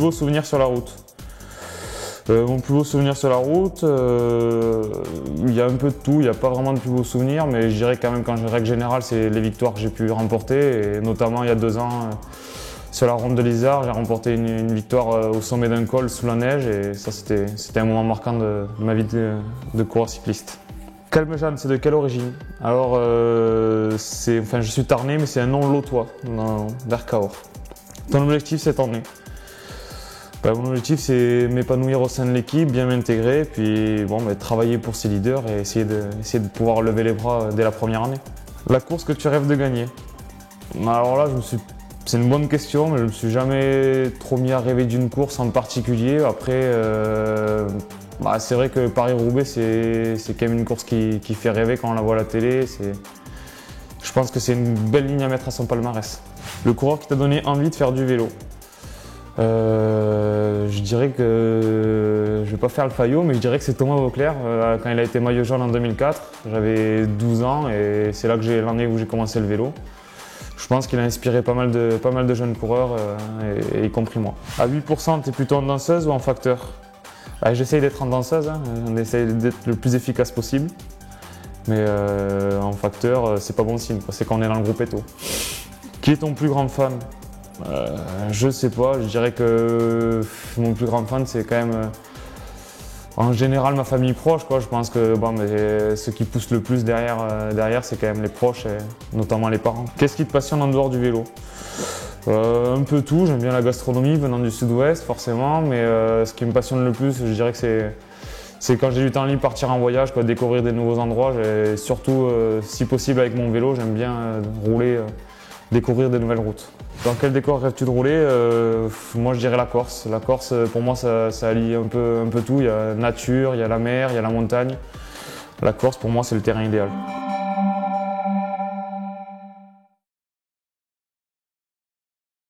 beau souvenir sur la route. Mon plus beau souvenir sur la route, il y a un peu de tout, il n'y a pas vraiment de plus beau souvenir, mais je dirais quand même qu'en règle générale, c'est les victoires que j'ai pu remporter. Et notamment il y a 2 ans, sur la ronde de l'Isard, j'ai remporté une victoire au sommet d'un col sous la neige, et ça c'était un moment marquant de ma vie de coureur cycliste. Calmejeanne, c'est de quelle origine? Alors, je suis tarnais, mais c'est un nom lotois, vers Cahors. Ton objectif cette année? Mon objectif, c'est m'épanouir au sein de l'équipe, bien m'intégrer, puis travailler pour ses leaders et essayer de pouvoir lever les bras dès la première année. La course que tu rêves de gagner? Alors là, c'est une bonne question, mais je ne me suis jamais trop mis à rêver d'une course en particulier. Après, c'est vrai que Paris-Roubaix, c'est quand même une course qui fait rêver quand on la voit à la télé. Je pense que c'est une belle ligne à mettre à son palmarès. Le coureur qui t'a donné envie de faire du vélo? Je dirais que je vais pas faire le faillot, mais je dirais que c'est Thomas Vauclair quand il a été maillot jaune en 2004. J'avais 12 ans et c'est là que l'année où j'ai commencé le vélo. Je pense qu'il a inspiré pas mal de jeunes coureurs, y compris moi. À 8%, tu es plutôt en danseuse ou en facteur? J'essaye d'être en danseuse, on essaye d'être le plus efficace possible. Mais en facteur, c'est pas bon signe, c'est quand on est dans le groupe Eto. Qui est ton plus grand fan? Je sais pas, je dirais que mon plus grand fan c'est quand même en général ma famille proche, quoi. Je pense que ce qui pousse le plus derrière c'est quand même les proches, et notamment les parents. Qu'est-ce qui te passionne en dehors du vélo? Un peu tout, j'aime bien la gastronomie venant du sud-ouest forcément, mais ce qui me passionne le plus, je dirais que c'est quand j'ai du temps libre partir en voyage, quoi, découvrir des nouveaux endroits, et surtout si possible avec mon vélo, j'aime bien rouler, découvrir des nouvelles routes. Dans quel décor rêves-tu de rouler? Moi je dirais la Corse. La Corse pour moi ça allie un peu tout, il y a nature, il y a la mer, il y a la montagne. La Corse pour moi c'est le terrain idéal.